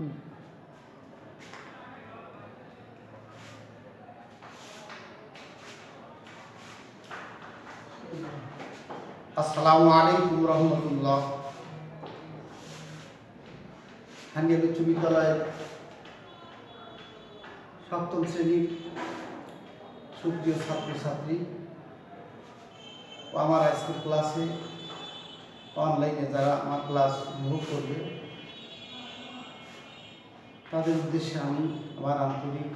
আসসালামু আলাইকুম রহমতুল্লাহ। হান্ডিয়া উচ্চ বিদ্যালয়ের সপ্তম শ্রেণীর সুপ্রিয় ছাত্রছাত্রী ও আমার আজকের ক্লাসে অনলাইনে যারা আমার ক্লাস উপভোগ করবে তাদের উদ্দেশ্যে আমি আমার আন্তরিক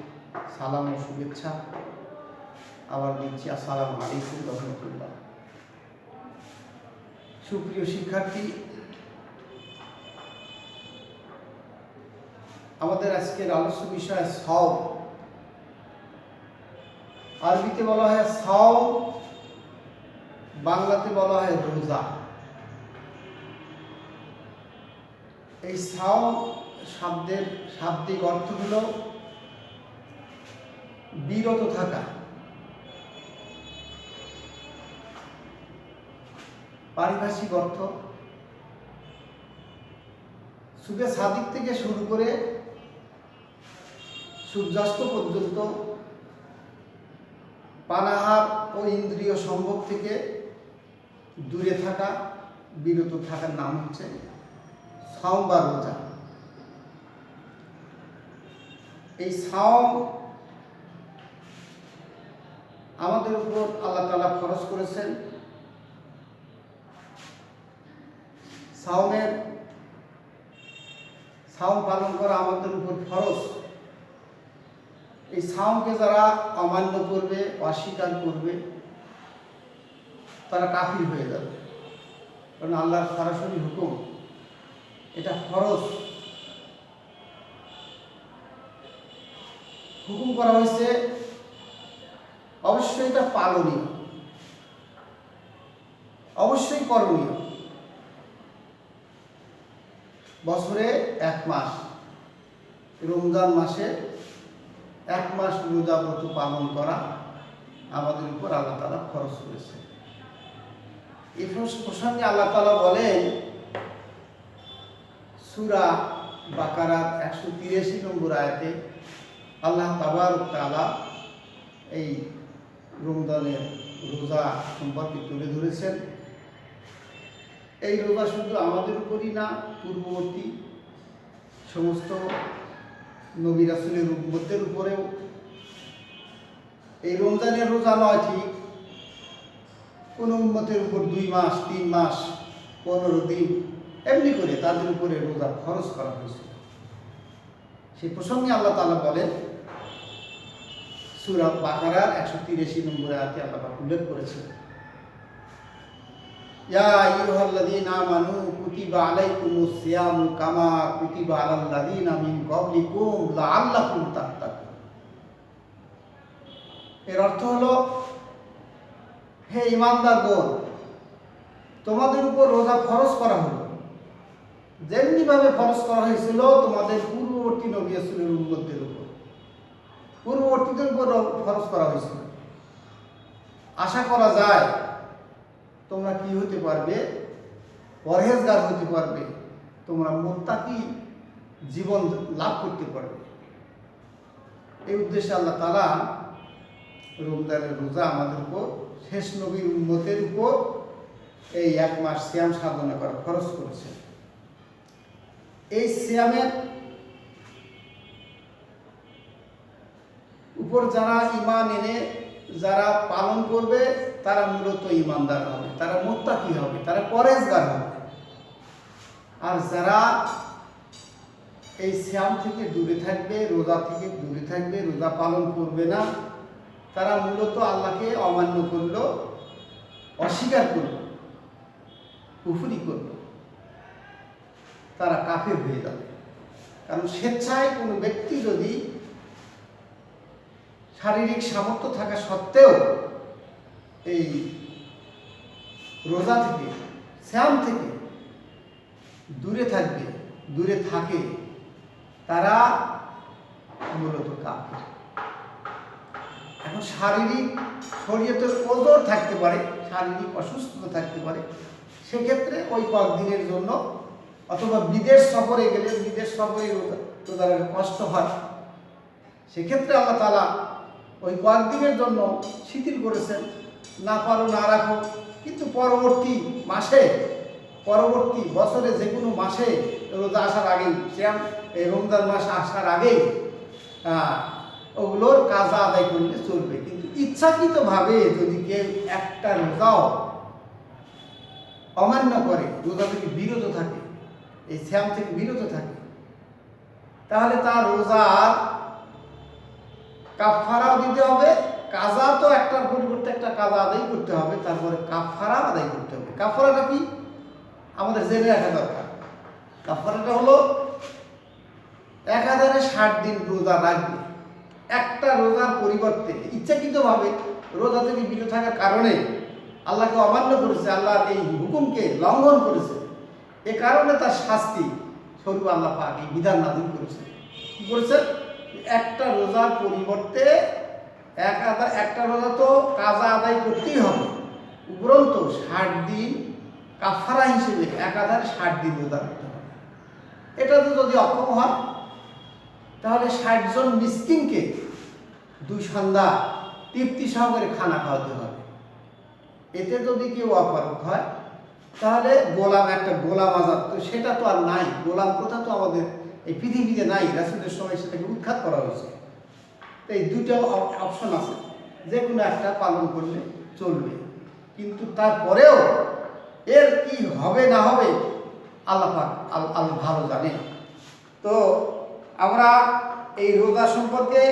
সালাম ও শুভেচ্ছা আবার দিচ্ছি। আসসালামু আলাইকুম রহমতুল্লাহ। সুপ্রিয় শিক্ষার্থী, আমাদের আজকের আলোচ্য বিষয় সাওম। আরবিতে বলা হয় সাওম, বাংলাতে বলা হয় রোজা। এই সাওম শব্দের শাব্দিক অর্থ হল বিরত থাকা। পারিভাষিক অর্থ সুবে সাদিক থেকে শুরু করে সূর্যাস্ত পর্যন্ত পানাহার ও ইন্দ্রিয় সম্ভোগ থেকে দূরে থাকা, বিরত থাকার নাম হচ্ছে সাওম বা রোজা। এই সাওম আমাদের উপর আল্লাহ তাআলা ফরজ করেছেন। সাওম পালন করা আমাদের উপর ফরজ। এই সাওমকে যারা অমান্য করবে, অস্বীকার করবে, তারা কাফির হয়ে যাবে। কারণ আল্লাহর সরাসরি হুকুম, এটা ফরজ। হুকুম করা হয়েছে, অবশ্যই এটা পালনীয়, অবশ্যই করণীয়। বছরে এক মাস, রমজান মাসে এক মাস রোজা ব্রত পালন করা আমাদের উপর আল্লাহ তাআলা ফরজ করেছে। এই প্রসঙ্গে আল্লাহ তাআলা বলেন সূরা বাকারার 183 নম্বর আয়াতে আল্লাহ তাবারক তাআলা এই রমজানের রোজা সম্পর্কে তুলে ধরেছেন। এই রোজা শুধু আমাদের উপরই না, পূর্ববর্তী সমস্ত নবী রাসূলের উম্মতের উপরেও। এই রমজানের রোজা নয় ঠিক, কোন উম্মতের উপর 2 মাস, 3 মাস, 15 দিন এমনি করে তাদের উপরে রোজা ফরজ করা হয়েছে। সেই প্রসঙ্গে আল্লাহ তাআলা বলেন সূরা বাকারার 183 নম্বর আয়াতে আল্লাহ পাক উল্লেখ করেছেন, ইয়া আইয়ুহাল্লাযীনা আমানু কুতিবা আলাইকুমুস সিয়ামু কামা কুতিবা আলাল্লাযীনা মিন ক্বাবলিকুম লাআল্লাকুম তাত্তাকুন। এর অর্থ হলো, হে ঈমানদারগণ, তোমাদের উপর রোজা ফরজ করা হলো যেমনি ভাবে ফরজ করা হয়েছিল তোমাদের পূর্ববর্তী নবী রাসূলের উম্মতদের উপর। পূর্ববর্তীদের উপর ফরজ করা হয়েছিল। আশা করা যায় তোমরা কি হতে পারবে? পরহেজগার হতে পারবে, তোমরা মুত্তাকি জীবন লাভ করতে পারবে। এই উদ্দেশ্যে আল্লাহ তাআলা রমজানের রোজা আমাদের উপর, শেষ নবীর উম্মতের উপর এই এক মাস সিয়াম সাধনা করা ফরজ করেছে। এই সিয়ামের উপর যারা ঈমান এনে যারা পালন করবে তারা মূলত ঈমানদার হবে, তারা মুত্তাকি হবে, তারা পরহেজগার হবে। আর যারা এই সিয়াম থেকে দূরে থাকবে, রোজা থেকে দূরে থাকবে, রোজা পালন করবে না, তারা মূলত আল্লাহকে অমান্য করলো, অস্বীকার করলো, কুফরি করলো, তারা কাফের হয়ে যাবে। কারণ স্বেচ্ছায় কোনো ব্যক্তি যদি শারীরিক সামর্থ্য থাকা সত্ত্বেও এই রোজা থেকে, সিয়াম থেকে দূরে থাকবে, দূরে থাকে, তারা মূলত কাফের। এখন শারীরিক শরীয়তের ওজর থাকতে পারে, শারীরিক অসুস্থতা থাকতে পারে, সেক্ষেত্রে ওই কয়েকদিনের জন্য অথবা বিদেশ সফরে গেলে, বিদেশ সফরে রোজা রাখা কষ্ট হয়, সেক্ষেত্রে আল্লাহ তাআলা ওই কয়েকদিনের জন্য শিথিল করেছেন, না পারো না রাখো, কিন্তু পরবর্তী মাসে, পরবর্তী বছরে যে কোনো মাসে রোজা আসার আগেই, শ্যাম এই রমজান মাস আসার আগেই ওগুলোর কাজা আদায় করলে চলবে। কিন্তু ইচ্ছাকৃতভাবে যদি কেউ একটা রোজাও অমান্য করে, রোজা থেকে বিরত থাকে, এই শ্যাম থেকে বিরত থাকে, তাহলে তার রোজার কাফারাও দিতে হবে, কাজা তো একটার পরিবর্তে একটা কাজা আদায় করতে হবে, তারপরে কাফারা আদায় করতে হবে। কাফারাটা কি আমাদের জেনে রাখা দরকার। কাফারাটা হলো 1060 দিন রোজা রাখবে, একটা রোজার পরিবর্তে ইচ্ছাকৃতভাবে রোজা থেকে বিরত থাকার কারণে আল্লাহকে অমান্য করেছে, আল্লাহর এই হুকুমকে লঙ্ঘন করেছে, এ কারণে তার শাস্তি স্বরূপ আল্লাহ পাক এই বিধান নাযিল করেছে। কি করেছে? একটা রোজার পরিবর্তে একটা রোজা তো কাজা আদায় করতেই হবে, উপরন্তু 60 দিন কাফারা হিসেবে একাধারে 60 দিন রোজা রাখতে হবে। এটা তো যদি অক্ষম হয়, তাহলে 60 জন মিসকিনকে 2 সন্ধ্যা তৃপ্তি সহকারে খানা খাওয়াতে হবে। এতে যদি কেউ অপারগ হয়, তাহলে একটা গোলাম আজাদ, তো সেটা তো আর নাই, গোলাম প্রথা তো আমাদের এই পৃথিবীতে নাই, রাসূলের সময় সেটাকে উৎখাত করা হয়েছে। তো এই দুটো অপশন আছে, যে কোনো একটা পালন করলে চলবে, কিন্তু তারপরেও এর কি হবে না হবে আল্লাহ পাক আল্লাহ ভালো জানে। তো আমরা এই রোজা সম্পর্কে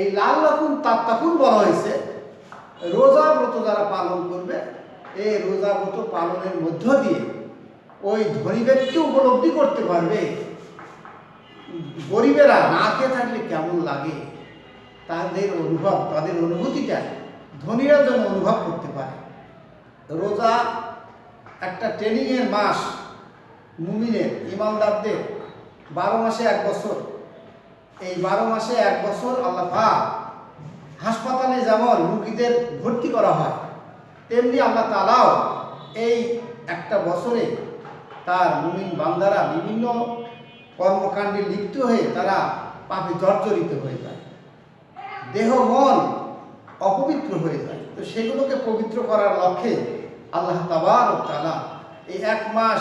এই লাল্লাকুন তাত্তাকুন বলা হয়েছে, রোজা ব্রত যারা পালন করবে, এই রোজা ব্রত পালনের মধ্য দিয়ে ওই ধনী ব্যক্তি উপলব্ধি করতে পারবে গরিবেরা না খেয়ে থাকলে কেমন লাগে, তাদের অনুভূতিটা ধনীরা যেন অনুভব করতে পারে। রোজা একটা ট্রেনিংয়ের মাস, মুমিনের ইমানদারদের 12 মাসে 1 বছর। এই 12 মাসে 1 বছর আল্লাহ পাক হাসপাতালে যেমন রোগীদের ভর্তি করা হয়, তেমনি আল্লাহ তাআলাও এই একটা বছরে তার মুমিন বান্দারা বিভিন্ন কর্মকাণ্ডে লিপ্ত হয়ে তারা পাপে জর্জরিত হয়ে যায়, দেহ মন অপবিত্র হয়ে যায়। তো সেগুলোকে পবিত্র করার লক্ষ্যে আল্লাহ তাবারক তাআলা এই 1 মাস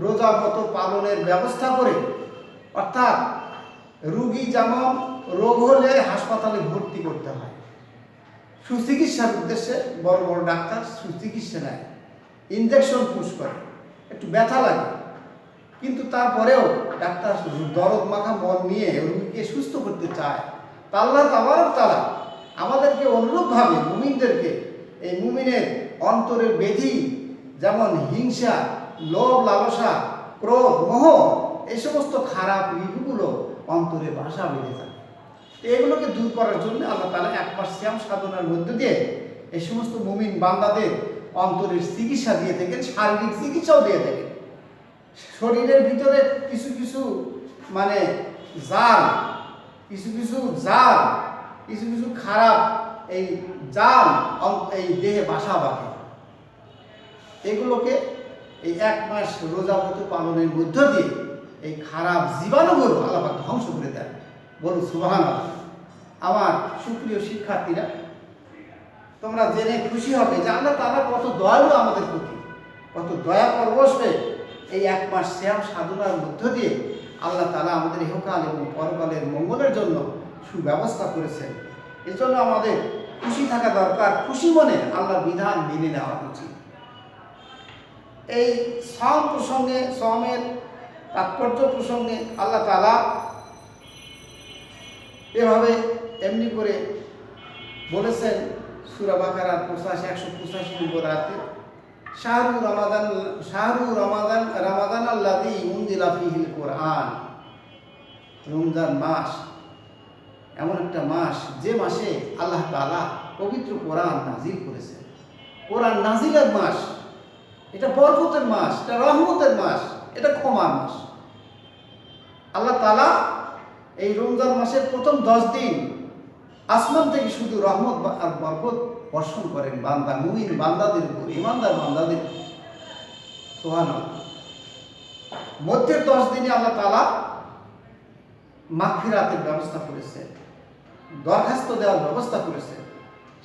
রোজা ব্রত পালনের ব্যবস্থা করে, অর্থাৎ রোগী যেমন রোগ হলে হাসপাতালে ভর্তি করতে হয়, সুচিকিৎসার উদ্দেশ্যে বড় বড় ডাক্তার সুচিকিৎসা নেয়, ইনজেকশন পুশ করে, একটু ব্যথা লাগে, কিন্তু তারপরেও ডাক্তার দরদ মাখা মন নিয়ে রোগীকে সুস্থ করতে চায়। তা আল্লাহ তাবারক তাআলা আমাদেরকে অনুরূপভাবে মুমিনদেরকে এই মুমিনের অন্তরের ব্যাধি, যেমন হিংসা, লোভ, লালসা, ক্রোধ, মোহ, এই সমস্ত খারাপ ঋতুগুলো অন্তরে বাসা বেঁধে যায়, এগুলোকে দূর করার জন্য আল্লাহ তাআলা 1 মাস সিয়াম সাধনার মধ্যে দিয়ে এই সমস্ত মুমিন বান্দাদের অন্তরের চিকিৎসা দিয়ে থাকেন, শারীরিক চিকিৎসাও দিয়ে থাকেন। শরীরের ভিতরে কিছু কিছু জাল, কিছু খারাপ এই জাল এই দেহে বাসা বাঁধে, এগুলোকে এই 1 মাস রোজা ব্রত পালনের মধ্য দিয়ে এই খারাপ জীবাণুগুলো আল্লাহ পাক ধ্বংস করে দেন। বলুন সুবহানাল্লাহ। আমার সুপ্রিয় শিক্ষার্থীরা, তোমরা জেনে খুশি হবে যে আল্লাহ তাআলা কত দয়ালু আমাদের প্রতি, কত দয়া পরবশ হয়ে এই 1 মাস সিয়াম সাধনার মধ্য দিয়ে আল্লাহ তাআলা আমাদের ইহকাল এবং পরকালের মঙ্গলের জন্য সুব্যবস্থা করেছেন। এজন্য আমাদের খুশি থাকা দরকার, খুশি মনে আল্লাহর বিধান মেনে নেওয়া উচিত। এই সাম প্রসঙ্গে, সামের তাৎপর্য প্রসঙ্গে আল্লাহ তাআলা এভাবে এমনি করে বলেছেন সূরা বাকারার 185 নম্বর আয়াতে, শাহরু রমাদান আল্লাযী উনজিলা ফীহিল কুরআন। রমজান মাস এমন একটা মাস, যে মাসে আল্লাহ তাআলা পবিত্র কোরআন নাজিল করেছেন। কোরআন নাজিলের মাস, এটা বরকতের মাস, এটা রহমতের মাস, এটা ক্ষমার মাস। আল্লাহ তাআলা এই রমজান মাসের প্রথম 10 দিন আসমান থেকে শুধু রহমত আর বরকত বর্ষণ করেন মুমিন বান্দাদের উপর, ইমানদার বান্দাদের উপর। সুবহানাল্লাহ। মধ্যের 10 দিনে আল্লাহ তাআলা মাগফিরাতের ব্যবস্থা করেছেন, দরখাস্ত দেওয়ার ব্যবস্থা করেছেন।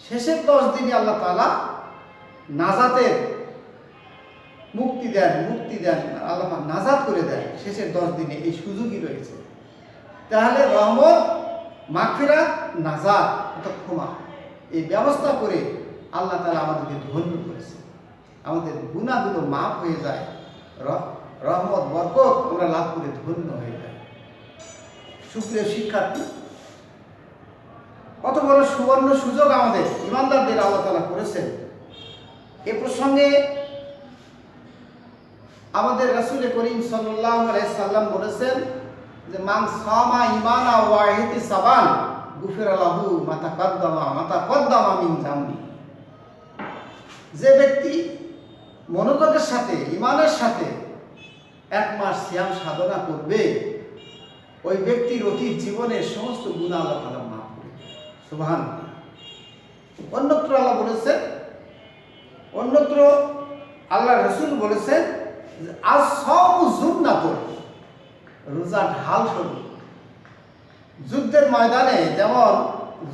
শেষের 10 দিনে আল্লাহ তাআলা নাজাতের মুক্তি দেন, আল্লাহ পাক নাজাত করে দেন। শেষের 10 দিনে এই সুযোগই রয়েছে। তাহলে রহমত, মাগফিরাত, নাজাত অর্থাৎ ক্ষমা, এই ব্যবস্থা করে আল্লাহ তাআলা আমাদেরকে ধন্য করেছে। আমাদের গুনাহগুলো মাফ হয়ে যায়, রহমত বরকত আমরা লাভ করে ধন্য হয়ে যায়। সুপ্রিয় শিক্ষার্থী, কত বড় সুবর্ণ সুযোগ আমাদের ইমানদারদের আল্লাহ তাআলা করেছেন। এ প্রসঙ্গে আমাদের রাসূল করিম সাল্লাল্লাহু আলাইহি সাল্লাম বলেছেন যে মান সামা ঈমানা ওয়া ইহতিসাবান গুফিরা লাহু মা তাকাদ্দামা মিন যামবি। যে ব্যক্তি মনোযোগের সাথে, ঈমানের সাথে 1 মাস সিয়াম সাধনা করবে, ওই ব্যক্তির অতীত জীবনের সমস্ত গুনাহ আল্লাহ তাআলা মাফ করে দেন। সুবহানাল্লাহ। অন্যত্র আল্লাহ বলেছেন, অন্যত্র আল্লাহ রাসূল বলেছেন আস-সাওমু জুন্নাতুন, রোজা ঢাল স্বরূপ। যুদ্ধের ময়দানে যেমন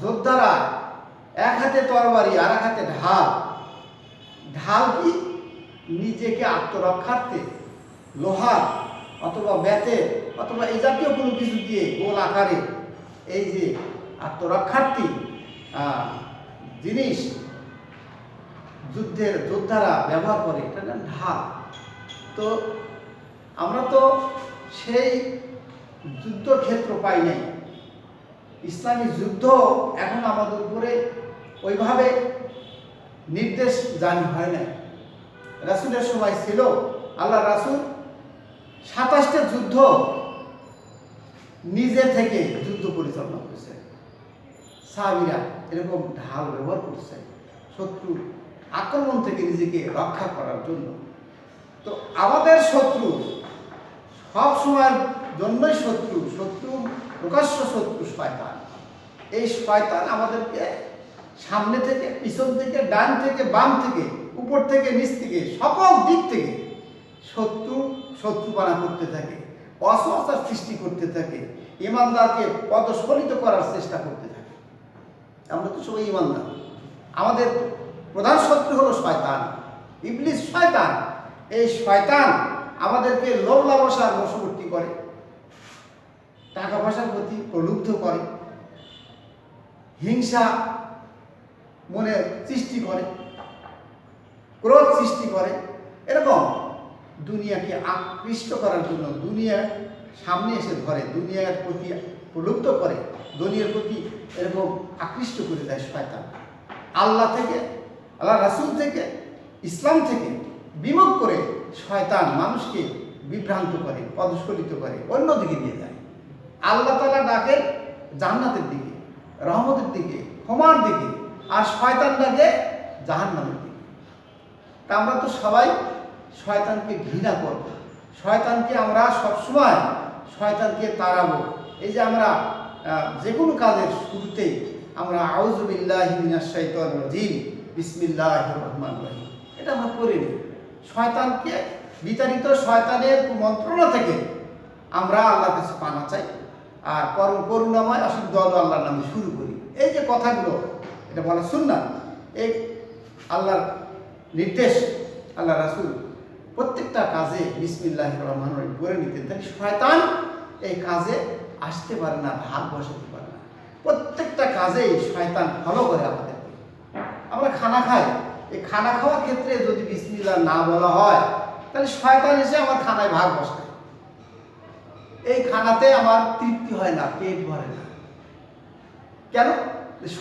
যোদ্ধারা এক হাতে তরবারি আর এক হাতে ঢাল, ঢাল কি নিজেকে আত্মরক্ষার্থে লোহার অথবা বেতের অথবা এই জাতীয় কোনো কিছু দিয়ে গোল আকারে এই যে আত্মরক্ষার্থী জিনিস যোদ্ধারা ব্যবহার করে, এটা নাম ঢাল। তো আমরা তো সেই যুদ্ধক্ষেত্র পাই নাই, ইসলামী যুদ্ধ এখন আমাদের উপরে ওইভাবে নির্দেশ জারি হয় নাই। রাসূলের সময় ছিল, আল্লাহ রাসূল 27টা যুদ্ধ নিজে থেকে যুদ্ধ পরিচালনা করেছে। সাহাবীরা এরকম ঢাল ব্যবহার করছে শত্রু আক্রমণ থেকে নিজেকে রক্ষা করার জন্য। তো আমাদের শত্রু সব সময়ের জন্যই শত্রু প্রকাশ্য শত্রু শয়তান। এই শয়তান আমাদেরকে সামনে থেকে, পিছন থেকে, ডান থেকে, বাম থেকে, উপর থেকে, নিচ থেকে, সকল দিক থেকে শত্রুপানা করতে থাকে, অসহসার সৃষ্টি করতে থাকে, ঈমানদারকে পদস্খলিত করার চেষ্টা করতে থাকে। আমরা তো সবাই ঈমানদার। আমাদের প্রধান শত্রু হলো শয়তান, ইবলিস শয়তান। এই শয়তান আমাদেরকে লোভ লালসার বশবর্তী করে, টাকা পয়সার প্রতি প্রলুব্ধ করে, হিংসা মনে সৃষ্টি করে, ক্রোধ সৃষ্টি করে। এরকম দুনিয়াকে আকৃষ্ট করার জন্য দুনিয়ার সামনে এসে ধরে, দুনিয়ার প্রতি প্রলুব্ধ করে, দুনিয়ার প্রতি এরকম আকৃষ্ট করে দেয় শয়তান। আল্লাহ থেকে, আল্লাহ রাসূল থেকে, ইসলাম থেকে বিমুখ করে শয়তান মানুষকে বিভ্রান্ত করে, পদস্খলিত করে, অন্যদিকে নিয়ে যায়। আল্লাহ তাআলা ডাকে জান্নাতের দিকে, রহমতের দিকে, ক্ষমার দিকে, আর শয়তান ডাকে জাহান্নামের দিকে। তা আমরা তো সবাই শয়তানকে ঘৃণা করব, শয়তানকে আমরা সবসময় শয়তানকে তাড়াবো। এই যে আমরা যে কোনো কাজের শুরুতেই আমরা আউযু বিল্লাহি মিনাশ শাইতানির রাজিম বিসমিল্লাহির রহমানির রহিম, এটা আমরা পড়ে নিই। শয়তানকে বিতাড়িত শয়তানের কুমন্ত্রণা থেকে আমরা আল্লাহর কাছে পানা চাই, আর পরম করুণাময় অসীম দয়ালু আল্লাহর নামে শুরু করি। এই যে কথাগুলো, এটা বলা সুন্নাত, এই আল্লাহর নির্দেশ। আল্লাহ রাসূল প্রত্যেকটা কাজে বিসমিল্লাহির রহমানির রহিম করে নিতেন, তাই শয়তান এই কাজে আসতে পারে না, ভাগ বসাতে পারে না। প্রত্যেকটা কাজেই শয়তান ফলো করে আমাদেরকে। আমরা খানা খাই, এই খানা খাওয়ার ক্ষেত্রে যদি বিসমিল্লাহ না বলা হয়, তাহলে শয়তান এসে আমার খানায় ভাগ বসায়। এই খানাতে আমার তৃপ্তি হয় না, পেট ভরে না। কেন?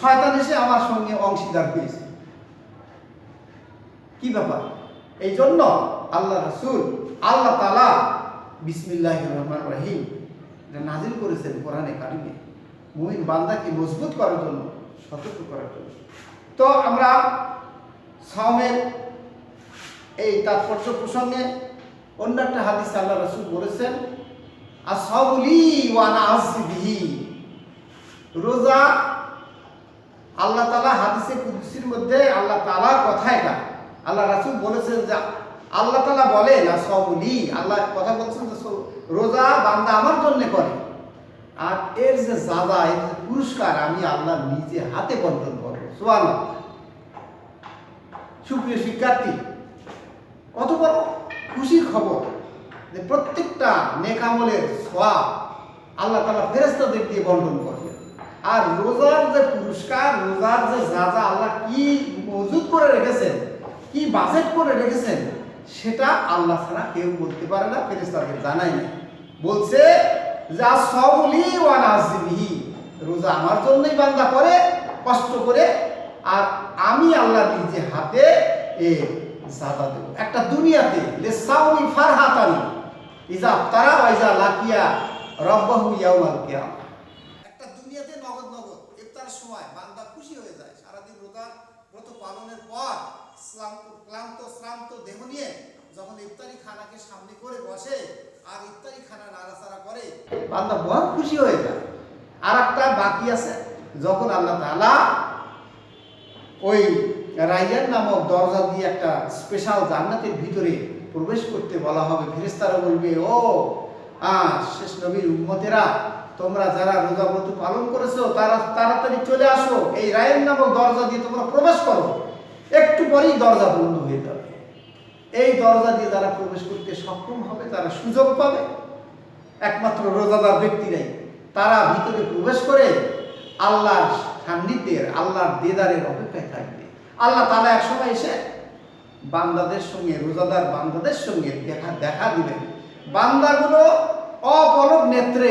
শয়তান এসে আমার সঙ্গে অংশীদার হয়েছে। কি ব্যাপার? এই জন্য আল্লাহ রাসূল, আল্লাহ তাআলা বিসমিল্লাহির রহমানির রহিম এটা নাজিল করেছেন কোরআনে কারিমে, মুমিন বান্দাকে মজবুত করার জন্য, সতর্ক করার জন্য। তো আমরা সাওমের এই তাৎপর্য প্রসঙ্গে অন্য একটা হাদিস আল্লাহ রাসূল বলেছেন, আস-সাওমু লি ওয়া আনা আজজি বিহি। রোজা আল্লাহ তাআলা হাদিসে কুদসির মধ্যে আল্লাহ তাআলার কথা, এটা আল্লাহ রাসূল বলেছেন যে আল্লাহ তাআলা বলেন আস-সাওমু লি, আল্লাহ কথা বলছেন যে রোজা বান্দা আমার জন্য করে, আর এর যে যাজা, এর যে পুরস্কার আমি আল্লাহ নিজে হাতে বন্টন করবো। সুবহানাল্লাহ। সুপ্রিয় শিক্ষার্থী, কত বড় খুশির খবর যে প্রত্যেকটা নেক আমলের সওয়াব আল্লাহ তাআলা ফেরেশতাদের দিয়ে বন্টন করবেন। আর রোজার যে পুরস্কার, রোজার যে যাজা আল্লাহ কি মজুদ করে রেখেছেন, কি বাজেট করে রেখেছেন, সেটা আল্লাহ ছাড়া কেউ বলতে পারে না, ফেরেশতাদের জানাই না। বলছে যে আস-সাওমুলি ওয়া নাজিবিহি, রোজা আমার জন্যই বান্দা করে, কষ্ট করে, আর আমি আল্লাহ নিজে হাতে এ যাজা দেব। একটা দুনিয়াতে লিসাওমি ফারহাতান ইজা তারা ওয়া ইজা লাকিয়া রাব্বাহু ইয়াউমাল কিয়ামা, একটা দুনিয়াতে নগদ নগদ ইফতারের সময় বান্দা খুশি হয়ে যায়। সারাদিন রোজা ব্রত পালনের পর ক্লান্ত শ্রান্ত দেহ নিয়ে যখন ইফতারি খানাকে সামনে করে বসে আর ইফতারি খানা নাড়াচাড়া করে, বান্দা বড় খুশি হয়ে যায়। আর একটা বাকি আছে, যখন আল্লাহ তাআলা ওই রাইয়ান নামক দরজা দিয়ে একটা স্পেশাল জান্নাতের ভিতরে প্রবেশ করতে বলা হবে, ফেরেশতারা বলবে, ও শেষ নবীর উম্মতেরা, তোমরা যারা রোজা ব্রত পালন করেছো তারা তাড়াতাড়ি চলে আসো, এই রাইয়ান নামক দরজা দিয়ে তোমরা প্রবেশ করো। একটু পরেই দরজা বন্ধ হয়ে যাবে। এই দরজা দিয়ে যারা প্রবেশ করতে সক্ষম হবে তারা সুযোগ পাবে, একমাত্র রোজাদার ব্যক্তিরাই। তারা ভিতরে প্রবেশ করে আল্লাহর সান্নিধ্যের, আল্লাহর দেদারের অপেক্ষায় থাকবে। আল্লাহ তাআলা একসময় এসে বান্দাদের সঙ্গে, রোজাদার বান্দাদের সঙ্গে দেখা দিবেন। বান্দাগুলো অপলক নেত্রে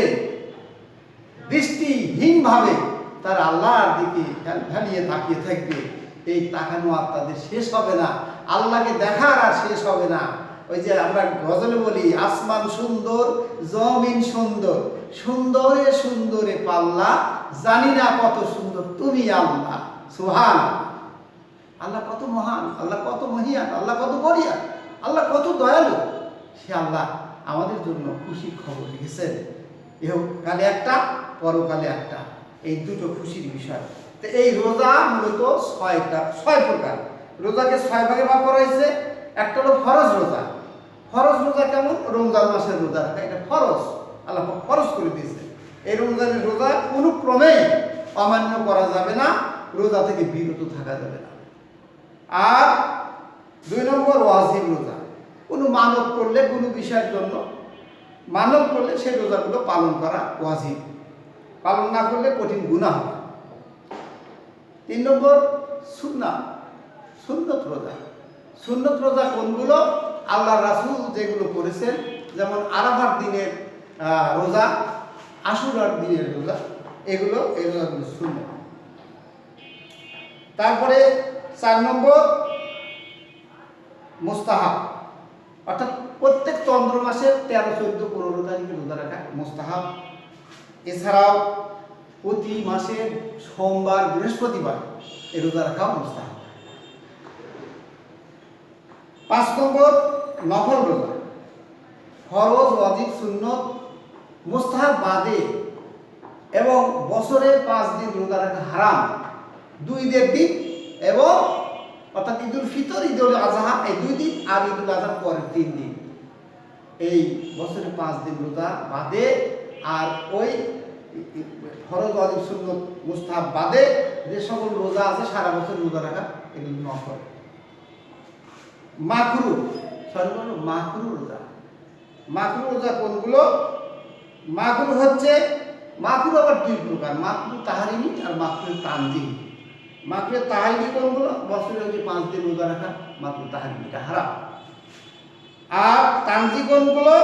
দৃষ্টিহীনভাবে তার আল্লাহর দিকে ঢালিয়ে তাকিয়ে থাকবে। এই তাকানো আর তাদের শেষ হবে না, আল্লাহকে দেখার আর শেষ হবে না। ওই যে আমরা গজলে বলি, আসমান সুন্দর জমিন সুন্দর, সুন্দরে সুন্দরে পাল্লা, জানি না কত সুন্দর তুমি আল্লাহ। সুবহানাল্লাহ। আল্লাহ কত মহান, আল্লাহ কত মহিয়ান, আল্লাহ কত বড়িয়া, আল্লাহ কত দয়ালু। সে আল্লাহ আমাদের জন্য খুশির খবর লিখেছেন। ইহকালে একটা, পরকালে একটা, এই দুটো খুশির বিষয়। তো এই রোজা মূলত ছয় প্রকার। রোজাকে 6 ভাগে ভাগ করা হয়েছে। একটা হলো ফরজ রোজা। ফরজ রোজা কেমন? রমজান মাসের রোজা রাখা, এটা ফরজ, আল্লাহ ফরজ করে দিয়েছে। এই রমজানের রোজা কোনো ক্রমে অমান্য করা যাবে না, রোজা থেকে বিরত থাকা যাবে না। আর 2 নম্বর ওয়াজিব রোজা। কোনো মানত করলে, কোনো বিষয়ের জন্য মানত করলে সেই রোজাগুলো পালন করা ওয়াজিব, পালন না করলে কঠিন গুনাহ হবে। 3 নম্বর সুন্নত রোজা। সুন্নত রোজা কোনগুলো? আল্লাহ রাসূল যেগুলো করেছেন, যেমন আরাফার দিনের রোজা, আশুরার দিনের রোজা, এই রোজাগুলো সুন্নত। তারপরে 4 নম্বর মুস্তাহাব, অর্থাৎ প্রত্যেক চন্দ্র মাসের 13, 14, 15 তারিখে রোজা রাখা মুস্তাহাব। এছাড়াও প্রতি মাসের সোমবার, বৃহস্পতিবার এই রোজা রাখা মুস্তাহাব। 5 নম্বর নফল রোজা। ফরজ, ওয়াজিব, সুন্নত, মুস্তাহাব বাদে এবং বছরে 5 দিন রোজা রাখা হারাম। 2 ঈদের দিন এবং অর্থাৎ ঈদুল ফিতর, ঈদুল আজহা, এই 2 দিন, আর ঈদুল আজহার পরের 3 দিন, এই বছরে 5 দিন রোজা বাদে। আর ওই ফরজ, ওয়াজিব, সুন্নত, মুস্তাহাব বাদে যে সকল রোজা আছে সারা বছর রোজা রাখা, এগুলো নফল। মাকরু, সর্বনিম্ন মাকরু রোজা। মাকরু রোজা কোনগুলো? মাকরু হচ্ছে, মাকরু আবার 2 প্রকার, মাকরু তাহরিমি আর মাকরু তানজিহি। মাকরু তাহরিমি কোনগুলো? বছরে হচ্ছে 5 দিন রোজা রাখা, মাকরু তাহরিমিটা হারাম। আর তানজি কোনগুলো?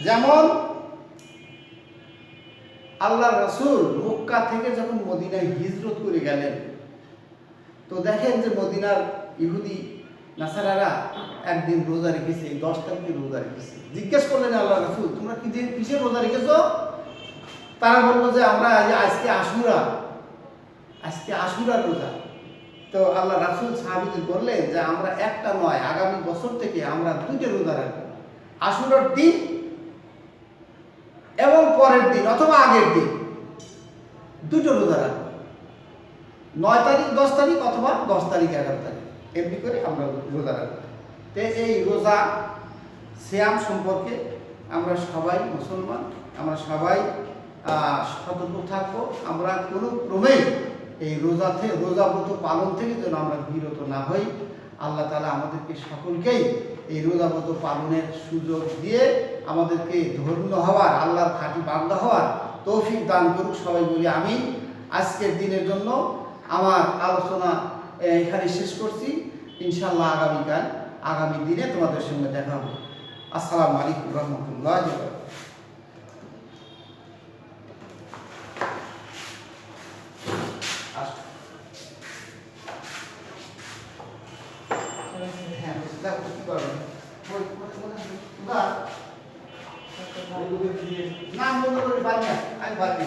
যেমন আল্লাহ রাসূল মক্কা থেকে যখন মদিনায় হিজরত করে গেলেন, তো দেখেন যে মদিনার ইহুদি নাসারারা একদিন রোজা রেখেছে, 10 তারিখে রোজা রেখেছে। জিজ্ঞেস করলেন আল্লাহ রাসূল, তোমরা কিসের রোজা রেখেছো? তারা বললো যে আমরা আজকে আশুরার রোজা। তো আল্লাহ রাসূল সাহাবীদের বললেন যে আমরা একটা নয়, আগামী বছর থেকে আমরা 2টা রোজা রাখবো, আশুরার দিন এবং পরের দিন অথবা আগের দিন 2টো রোজা রাখবো, 9 তারিখ, 10 তারিখ অথবা 10 তারিখ, 11 তারিখ, এমনি করে আমরা রোজা রাখবো। তো এই রোজা সিয়াম সম্পর্কে আমরা সবাই মুসলমান, আমরা সবাই সতর্ক থাকবো। আমরা কোনো ক্রমেই এই রোজা ব্রত পালন থেকে যেন আমরা বিরত না হই। আল্লাহ তাআলা আমাদেরকে সকলকেই এই রোজা ব্রত পালনের সুযোগ দিয়ে আমাদেরকে ধন্য হওয়ার, আল্লাহর খাঁটি বান্দা হওয়ার তৌফিক দান করুক। সবাই বলি আমিন। আজকের দিনের জন্য আমার আলোচনা এখানে শেষ করছি। ইনশাআল্লাহ আগামী দিনে তোমাদের সঙ্গে দেখা হবে। আসসালামু আলাইকুম রহমতুল্লাহ। নাম বন্ধ করে পারি না, আমি পারি।